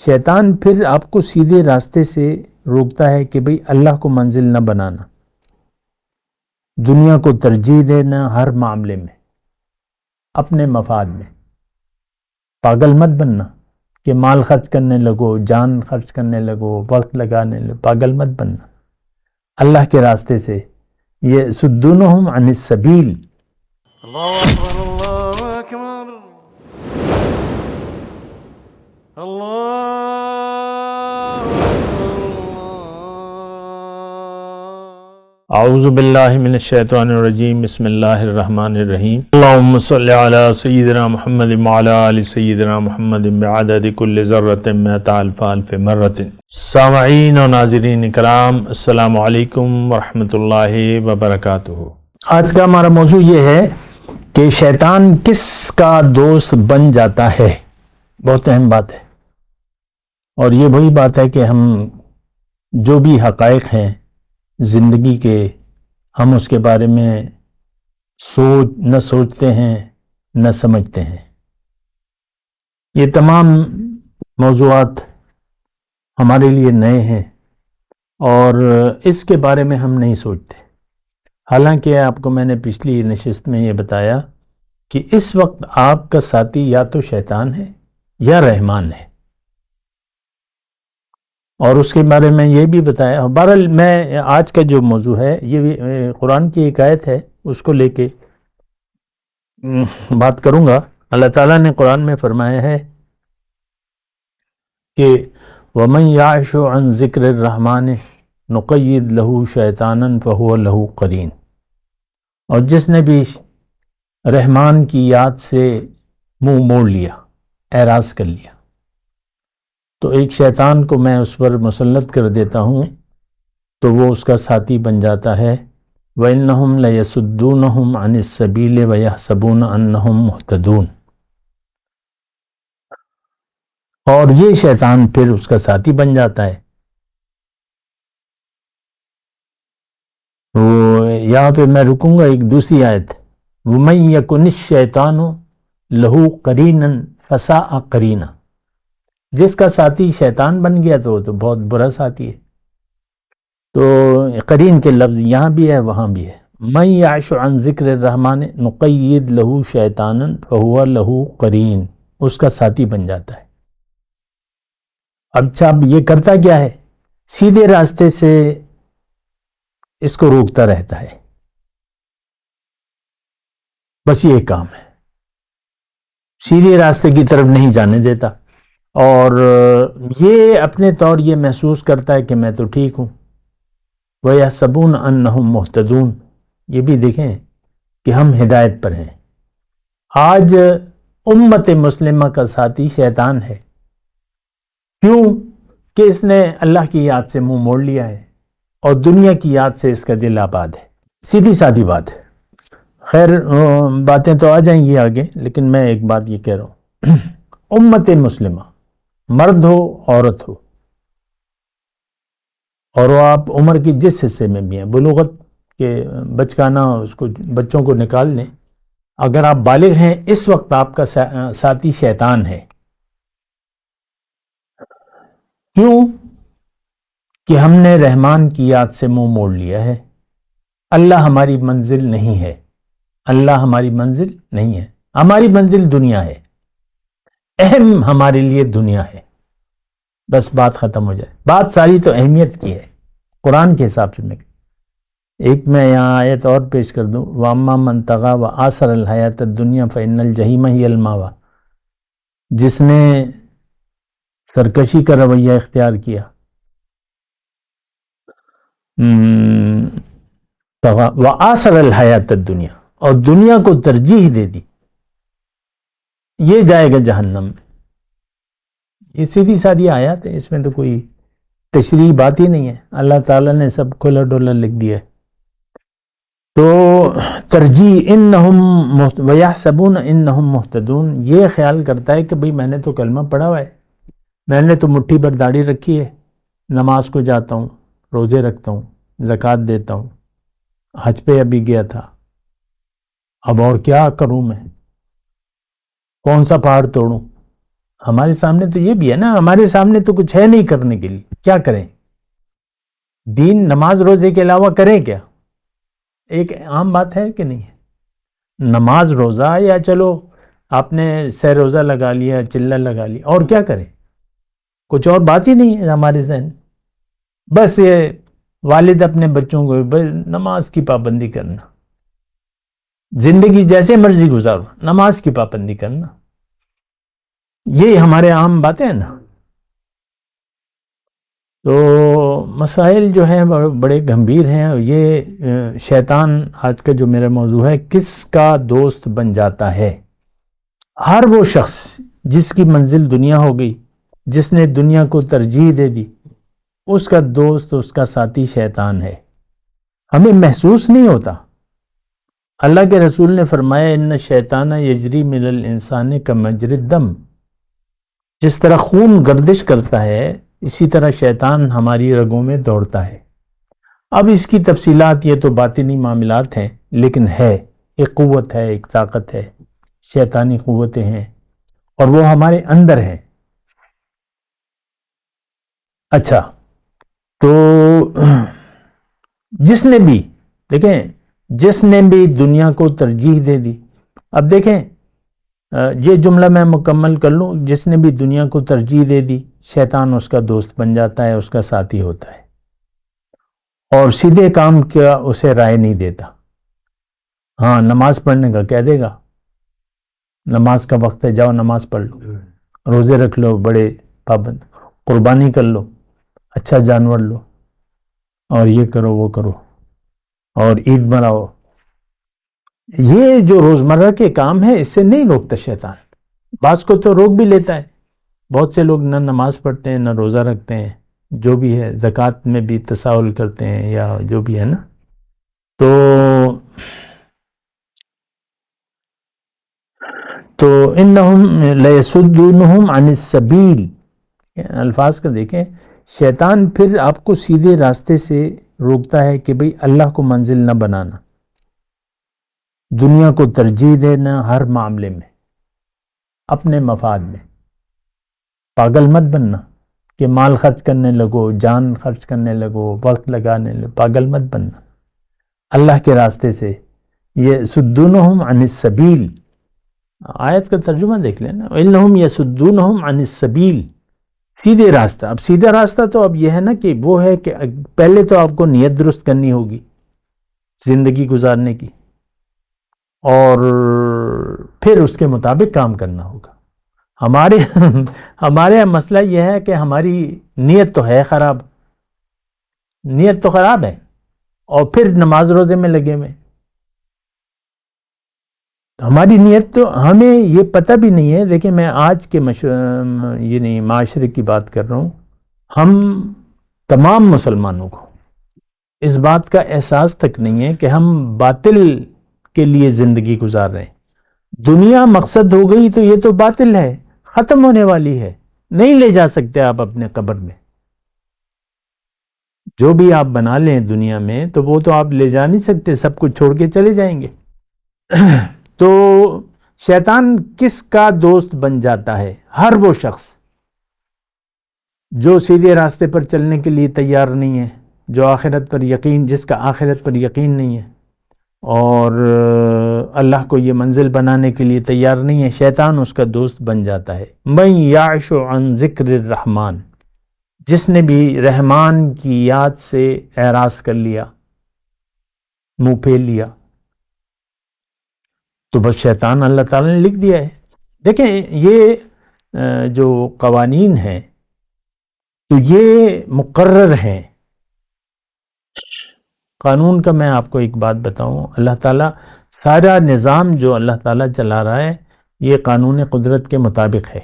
شیطان پھر آپ کو سیدھے راستے سے روکتا ہے کہ بھئی اللہ کو منزل نہ بنانا، دنیا کو ترجیح دینا ہر معاملے میں، اپنے مفاد میں۔ پاگل مت بننا کہ مال خرچ کرنے لگو، جان خرچ کرنے لگو، وقت لگانے لگو، پاگل مت بننا۔ اللہ کے راستے سے یہ سدونہم عن السبیل۔ اللہ اکبر اللہ اکبر اللہ اعوذ باللہ من الشیطان الرجیم، بسم اللہ الرحمن الرحیم۔ اللہم صلی علی سیدنا محمد وعلی آل سیدنا محمد بعدد کل ذرۃ مئۃ الف الف مرۃ۔ سامعین و ناظرین کرام، السلام علیکم ورحمۃ اللہ وبرکاتہ۔ آج کا ہمارا موضوع یہ ہے کہ شیطان کس کا دوست بن جاتا ہے۔ بہت اہم بات ہے، اور یہ وہی بات ہے کہ ہم جو بھی حقائق ہیں زندگی کے، ہم اس کے بارے میں نہ سوچتے ہیں نہ سمجھتے ہیں۔ یہ تمام موضوعات ہمارے لیے نئے ہیں اور اس کے بارے میں ہم نہیں سوچتے۔ حالانکہ آپ کو میں نے پچھلی نشست میں یہ بتایا کہ اس وقت آپ کا ساتھی یا تو شیطان ہے یا رحمان ہے، اور اس کے بارے میں یہ بھی بتایا۔ بہرحال میں آج کا جو موضوع ہے یہ قرآن کی ایک آیت ہے، اس کو لے کے بات کروں گا۔ اللہ تعالیٰ نے قرآن میں فرمایا ہے کہ وَمَنْ يَعْشُ عَنْ ذِكْرِ الرَّحْمَنِ نُقَيِّدْ لَهُ شَيْطَانًا فَهُوَ لَهُ قَرِينٌ، اور جس نے بھی رحمان کی یاد سے منہ موڑ لیا، اعراض کر لیا، تو ایک شیطان کو میں اس پر مسلط کر دیتا ہوں تو وہ اس کا ساتھی بن جاتا ہے۔ وَإِنَّهُمْ لَيَسُدُّونَهُمْ عَنِ السَّبِيلِ وَيَحْسَبُونَ أَنَّهُمْ مُهْتَدُونَ، اور یہ شیطان پھر اس کا ساتھی بن جاتا ہے۔ یہاں پہ میں رکوں گا، ایک دوسری آیت، وَمَن يَكُنِ الشَّيْطَانُ لَهُ قَرِينًا فَسَاءَ قَرِينًا، جس کا ساتھی شیطان بن گیا تو وہ تو بہت برا ساتھی ہے۔ تو قرین کے لفظ یہاں بھی ہے وہاں بھی ہے۔ مَن يَعْشُ عَنْ ذِكْرِ الرَّحْمَنِ نُقَيِّدْ لَهُ شَيْطَانًا فَهُوَ لَهُ قَرِينٌ، اس کا ساتھی بن جاتا ہے۔ اچھا، اب یہ کرتا کیا ہے؟ سیدھے راستے سے اس کو روکتا رہتا ہے، بس یہ کام ہے، سیدھے راستے کی طرف نہیں جانے دیتا، اور یہ اپنے طور یہ محسوس کرتا ہے کہ میں تو ٹھیک ہوں۔ وَيَحْسَبُونَ أَنَّهُمْ مُهْتَدُونَ، یہ بھی دیکھیں کہ ہم ہدایت پر ہیں۔ آج امت مسلمہ کا ساتھی شیطان ہے، کیوں کہ اس نے اللہ کی یاد سے منہ موڑ لیا ہے اور دنیا کی یاد سے اس کا دل آباد ہے۔ سیدھی سادھی بات ہے۔ خیر، باتیں تو آ جائیں گی آگے، لیکن میں ایک بات یہ کہہ رہا ہوں، امت مسلمہ، مرد ہو عورت ہو، اور وہ آپ عمر کی جس حصے میں بھی ہیں، بلوغت کے بچکانہ اس کو بچوں کو نکال لیں، اگر آپ بالغ ہیں اس وقت آپ کا ساتھی شیطان ہے۔ کیوں کہ ہم نے رحمان کی یاد سے منہ موڑ لیا ہے۔ اللہ ہماری منزل نہیں ہے، اللہ ہماری منزل نہیں ہے، ہماری منزل دنیا ہے، اہم ہمارے لیے دنیا ہے، بس بات ختم ہو جائے۔ بات ساری تو اہمیت کی ہے قرآن کے حساب سے۔ ایک میں یہاں آیت اور پیش کر دوں، وَأَمَّا مَن طَغَىٰ وَآثَرَ الْحَيَاةَ الدُّنْيَا فَإِنَّ الْجَحِيمَ هِيَ الْمَأْوَىٰ، جس نے سرکشی کا رویہ اختیار کیا، وَآثَرَ الْحَيَاةَ الدُّنْيَا، اور دنیا کو ترجیح دے دی، یہ جائے گا جہنم میں۔ یہ سیدھی سادھی آیات ہے، اس میں تو کوئی تشریح بات ہی نہیں ہے، اللہ تعالیٰ نے سب کھلا ڈولا لکھ دیا ہے۔ تو ترجیح، وَيَحْسَبُونَ أَنَّهُمْ مُهْتَدُونَ، یہ خیال کرتا ہے کہ بھئی میں نے تو کلمہ پڑھا ہوا ہے، میں نے تو مٹھی پر داڑھی رکھی ہے، نماز کو جاتا ہوں، روزے رکھتا ہوں، زکوٰۃ دیتا ہوں، حج پہ ابھی گیا تھا، اب اور کیا کروں میں، کون سا پہاڑ توڑوں؟ ہمارے سامنے تو یہ بھی ہے نا، ہمارے سامنے تو کچھ ہے نہیں کرنے کے لیے، کیا کریں؟ دین نماز روزے کے علاوہ کریں کیا؟ ایک عام بات ہے کہ نہیں ہے؟ نماز روزہ، یا چلو آپ نے سہ روزہ لگا لیا، چلہ لگا لیا، اور کیا کریں؟ کچھ اور بات ہی نہیں ہے ہمارے ذہن۔ بس یہ والد اپنے بچوں کو نماز کی پابندی کرنا، زندگی جیسے مرضی گزارو، نماز کی پابندی کرنا، یہ ہمارے عام باتیں ہیں نا۔ تو مسائل جو ہیں بڑے گمبھیر ہیں، اور یہ شیطان آج کا جو میرا موضوع ہے، کس کا دوست بن جاتا ہے؟ ہر وہ شخص جس کی منزل دنیا ہو گئی، جس نے دنیا کو ترجیح دے دی، اس کا دوست، اس کا ساتھی شیطان ہے۔ ہمیں محسوس نہیں ہوتا۔ اللہ کے رسول نے فرمایا ان الشیطان یجری من الانسان کمجری الدم، جس طرح خون گردش کرتا ہے اسی طرح شیطان ہماری رگوں میں دوڑتا ہے۔ اب اس کی تفصیلات، یہ تو باطنی معاملات ہیں، لیکن ہے ایک قوت ہے، ایک طاقت ہے، شیطانی قوتیں ہیں، اور وہ ہمارے اندر ہیں۔ اچھا، تو جس نے بھی، دیکھیں، جس نے بھی دنیا کو ترجیح دے دی، اب دیکھیں یہ جملہ میں مکمل کر لوں، جس نے بھی دنیا کو ترجیح دے دی، شیطان اس کا دوست بن جاتا ہے، اس کا ساتھی ہوتا ہے، اور سیدھے کام کا اسے رائے نہیں دیتا۔ ہاں، نماز پڑھنے کا کہہ دے گا، نماز کا وقت ہے، جاؤ نماز پڑھ لو، روزے رکھ لو، بڑے پابند، قربانی کر لو، اچھا جانور لو، اور یہ کرو وہ کرو، اور عید مناؤ۔ یہ جو روزمرہ کے کام ہے، اس سے نہیں روکتا شیطان۔ بعض کو تو روک بھی لیتا ہے، بہت سے لوگ نہ نماز پڑھتے ہیں، نہ روزہ رکھتے ہیں، جو بھی ہے، زکوٰۃ میں بھی تساہل کرتے ہیں، یا جو بھی ہے نا۔ تو انہم لیصدونہم عن السبیل، الفاظ کا دیکھیں، شیطان پھر آپ کو سیدھے راستے سے روکتا ہے کہ بھئی اللہ کو منزل نہ بنانا، دنیا کو ترجیح دینا ہر معاملے میں، اپنے مفاد میں۔ پاگل مت بننا کہ مال خرچ کرنے لگو، جان خرچ کرنے لگو، وقت لگانے لگو، پاگل مت بننا۔ اللہ کے راستے سے، یہ سدونہم عن السبیل، آیت کا ترجمہ دیکھ لینا، انہم یسدونہم عن السبیل، سیدھے راستہ۔ اب سیدھا راستہ تو اب یہ ہے نا کہ وہ ہے کہ پہلے تو آپ کو نیت درست کرنی ہوگی زندگی گزارنے کی، اور پھر اس کے مطابق کام کرنا ہوگا۔ ہمارے مسئلہ یہ ہے کہ ہماری نیت تو ہے خراب، نیت تو خراب ہے، اور پھر نماز روزے میں لگے ہوئے۔ ہماری نیت تو ہمیں یہ پتہ بھی نہیں ہے۔ دیکھیں، میں آج کے یہ نہیں، معاشرے کی بات کر رہا ہوں، ہم تمام مسلمانوں کو اس بات کا احساس تک نہیں ہے کہ ہم باطل کے لیے زندگی گزار رہے ہیں۔ دنیا مقصد ہو گئی تو یہ تو باطل ہے، ختم ہونے والی ہے، نہیں لے جا سکتے آپ اپنے قبر میں۔ جو بھی آپ بنا لیں دنیا میں، تو وہ تو آپ لے جا نہیں سکتے، سب کچھ چھوڑ کے چلے جائیں گے۔ تو شیطان کس کا دوست بن جاتا ہے؟ ہر وہ شخص جو سیدھے راستے پر چلنے کے لیے تیار نہیں ہے، جو آخرت پر یقین، جس کا آخرت پر یقین نہیں ہے، اور اللہ کو یہ منزل بنانے کے لیے تیار نہیں ہے، شیطان اس کا دوست بن جاتا ہے۔ من یعش عن ذکر الرحمن، جس نے بھی رحمان کی یاد سے اعراض کر لیا، منہ پھیر لیا، تو بس شیطان اللہ تعالیٰ نے لکھ دیا ہے۔ دیکھیں، یہ جو قوانین ہیں تو یہ مقرر ہیں۔ قانون کا میں آپ کو ایک بات بتاؤں، اللہ تعالیٰ سارا نظام جو اللہ تعالیٰ چلا رہا ہے، یہ قانون قدرت کے مطابق ہے۔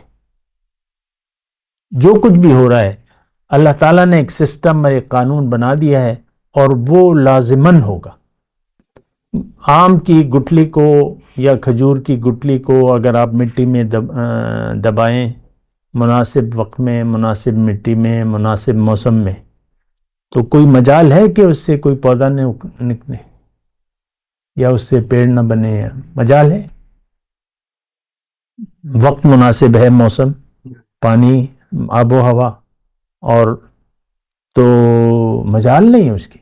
جو کچھ بھی ہو رہا ہے، اللہ تعالیٰ نے ایک سسٹم اور ایک قانون بنا دیا ہے، اور وہ لازماً ہوگا۔ آم کی گٹھلی کو یا کھجور کی گٹھلی کو اگر آپ مٹی میں دبائیں، مناسب وقت میں، مناسب مٹی میں، مناسب موسم میں، تو کوئی مجال ہے کہ اس سے کوئی پودا نہ نکلے یا اس سے پیڑ نہ بنے؟ مجال ہے؟ وقت مناسب ہے، موسم پانی، آب و ہوا، اور تو مجال نہیں ہے اس کی۔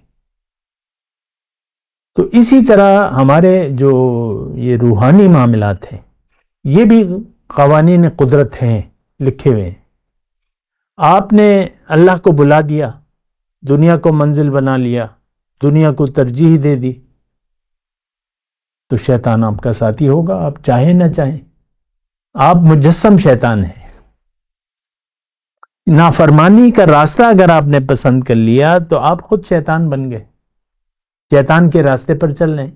تو اسی طرح ہمارے جو یہ روحانی معاملات ہیں، یہ بھی قوانین قدرت ہیں، لکھے ہوئے ہیں۔ آپ نے اللہ کو بلا دیا، دنیا کو منزل بنا لیا، دنیا کو ترجیح دے دی، تو شیطان آپ کا ساتھی ہوگا، آپ چاہیں نہ چاہیں۔ آپ مجسم شیطان ہیں۔ نافرمانی کا راستہ اگر آپ نے پسند کر لیا تو آپ خود شیطان بن گئے، شیطان کے راستے پر چل رہے ہیں۔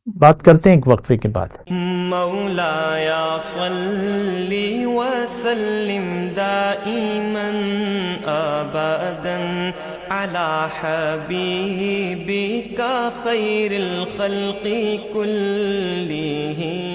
بات کرتے ہیں ایک وقفے کے بعد۔ مولاي صل وسلم دائما ابدا على حبيبك خير الخلق كلهم